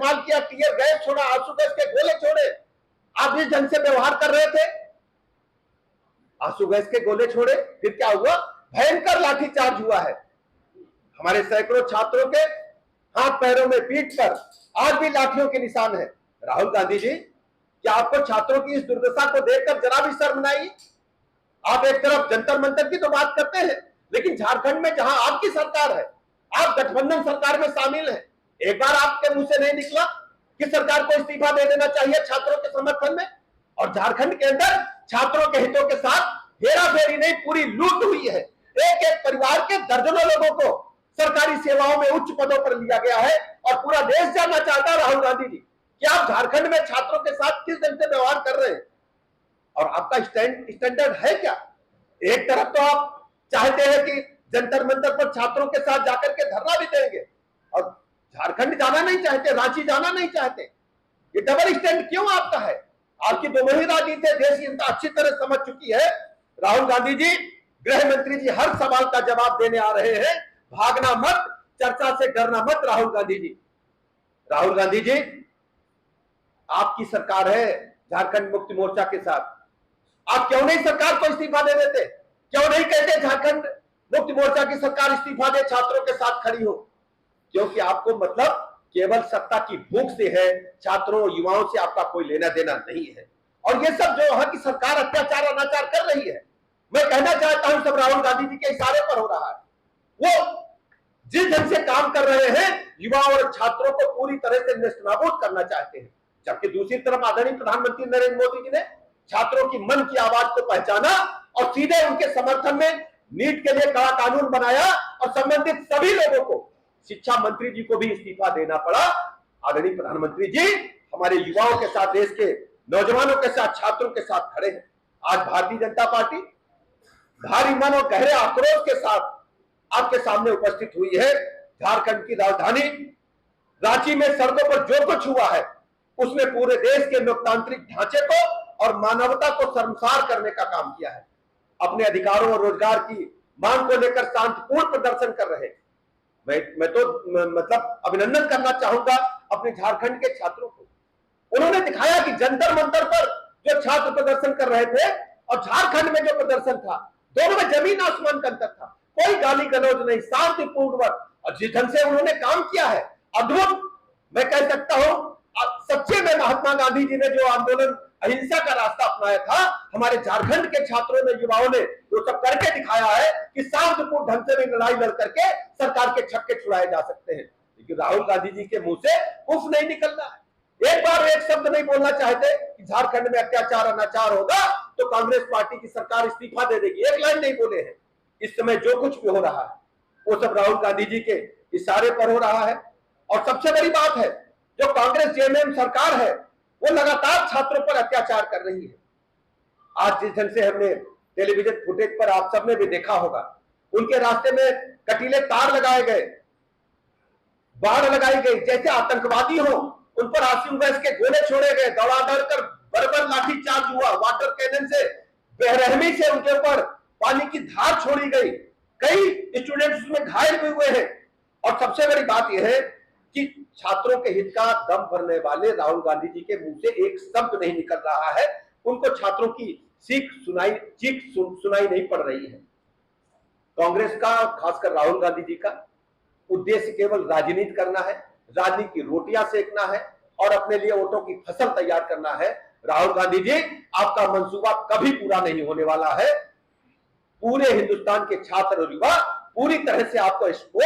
इस्तेमाल किया, tear gas छोड़ा, आंसू गैस के गोले छोड़े। आप इस ढंग से व्यवहार कर रहे थे, आंसू गैस के गोले छोड़े, फिर क्या हुआ? भयंकर लाठीचार्ज हुआ है। हमारे सैकड़ों छात्रों के हाथ पैरों में, पीठ पर आज भी लाठियों के निशान है। राहुल गांधी जी, क्या आपको छात्रों की इस दुर्दशा को देखकर जरा भी शर्म नहीं आई? आप एक तरफ जंतर मंतर की तो बात करते हैं, लेकिन झारखंड में जहां आपकी सरकार है, आप गठबंधन सरकार में शामिल हैं, एक बार आपके मुंह से नहीं निकला कि सरकार को इस्तीफा दे देना चाहिए छात्रों के समर्थन में? और झारखंड के अंदर छात्रों के हितों के साथ हेराफेरी नहीं, पूरी लूट हुई है। एक एक परिवार के दर्जनों लोगों को सरकारी सेवाओं में उच्च पदों पर लिया गया है और पूरा देश जानना चाहता है राहुल गांधी जी कि आप झारखंड में छात्रों के साथ किस ढंग से व्यवहार कर रहे हैं और आपका स्टैंडर्ड है क्या? एक तरफ तो आप चाहते हैं कि जंतर मंतर पर छात्रों के साथ जाकर के धरना भी देंगे और झारखंड जाना नहीं चाहते, रांची जाना नहीं चाहते। ये डबल स्टैंड क्यों आपका है? आपकी दोनों राजनीति देश की जनता अच्छी तरह समझ चुकी है। राहुल गांधी जी, गृह मंत्री जी हर सवाल का जवाब देने आ रहे हैं। भागना मत, चर्चा से डरना मत राहुल गांधी जी। राहुल गांधी जी, आपकी सरकार है झारखंड मुक्ति मोर्चा के साथ, आप क्यों नहीं सरकार को इस्तीफा दे देते? क्यों नहीं कहते झारखंड मुक्ति मोर्चा की सरकार इस्तीफा दे, छात्रों के साथ खड़ी हो? क्योंकि आपको मतलब केवल सत्ता की भूख से है, छात्रों युवाओं से आपका कोई लेना देना नहीं है। और ये सब जो वहां की सरकार अत्याचार अनाचार कर रही है, मैं कहना चाहता हूं सब राहुल गांधी जी के इशारे पर हो रहा है। वो जिस ढंग से काम कर रहे हैं, युवाओं और छात्रों को पूरी तरह से नेस्तनाबूद करना चाहते हैं, जबकि दूसरी तरफ आदरणीय प्रधानमंत्री नरेंद्र मोदी जी ने छात्रों की मन की आवाज को पहचाना और सीधे उनके समर्थन में नीट के लिए कड़ा कानून बनाया और संबंधित सभी लोगों को, शिक्षा मंत्री जी को भी इस्तीफा देना पड़ा। आदरणीय प्रधानमंत्री जी हमारे युवाओं के साथ, देश के नौजवानों के साथ, छात्रों के साथ खड़े हैं। आज भारतीय जनता पार्टी भारी मन और गहरे आक्रोश के साथ आपके सामने उपस्थित हुई है। झारखंड की राजधानी रांची में सड़कों पर जो कुछ हुआ है, उसने पूरे देश के लोकतांत्रिक ढांचे को और मानवता को शर्मसार करने का काम किया है। अपने अधिकारों और रोजगार की मांग को लेकर शांतिपूर्ण प्रदर्शन कर रहे हैं। मैं तो मतलब अभिनंदन करना चाहूंगा अपने झारखंड के छात्रों को। उन्होंने दिखाया कि जंतर मंतर पर जो छात्र प्रदर्शन कर रहे थे और झारखंड में जो प्रदर्शन था, दोनों में जमीन आसमान का अंतर था। कोई गाली गलौज नहीं, शांतिपूर्वक। और जिस ढंग से उन्होंने काम किया है, अद्भुत। मैं कह सकता हूं सच्चे में महात्मा गांधी जी ने जो आंदोलन अहिंसा का रास्ता अपनाया था, हमारे झारखंड के छात्रों ने, युवाओं ने वो सब करके दिखाया है कि शांतिपूर्ण ढंग से भी लड़ाई लड़ करके सरकार के छक्के छुड़ाए जा सकते हैं। लेकिन राहुल गांधी जी के मुंह से उफ नहीं निकलना है। एक बार एक शब्द नहीं बोलना चाहते कि झारखंड में अत्याचार अनाचार होगा तो कांग्रेस पार्टी की सरकार इस्तीफा दे देगी। एक लाइन नहीं बोले हैं। इस समय जो कुछ भी हो रहा है वो सब राहुल गांधी जी के इशारे पर हो रहा है। और सबसे बड़ी बात है, जो कांग्रेस जेएमएम सरकार है वो लगातार छात्रों पर अत्याचार कर रही है। आज जिस ढंग से हमने टेलीविजन फुटेज पर आप सबने भी देखा होगा, उनके रास्ते में कटीले तार लगाए गए, बाढ़ लगाई गई, जैसे आतंकवादी हो उन पर आंसू गैस के गोले छोड़े गए, दौड़ा दौड़ कर बर्बर लाठीचार्ज हुआ, वाटर कैनन से बेरहमी से उनके ऊपर पानी की धार छोड़ी गई, कई स्टूडेंट्स उसमें घायल भी हुए हैं। और सबसे बड़ी बात यह है कि छात्रों के हित का दम भरने वाले राहुल गांधी जी के मुंह से एक शब्द नहीं निकल रहा है। उनको छात्रों की चीख सुनाई नहीं पड़ रही है। कांग्रेस का, खासकर राहुल गांधी जी का उद्देश्य केवल राजनीति करना है, राजनीति की रोटियां सेकना है और अपने लिए वोटों की फसल तैयार करना है। राहुल गांधी जी, आपका मंसूबा कभी पूरा नहीं होने वाला है। पूरे हिंदुस्तान के छात्र और युवा पूरी तरह से आपको एक्सपोज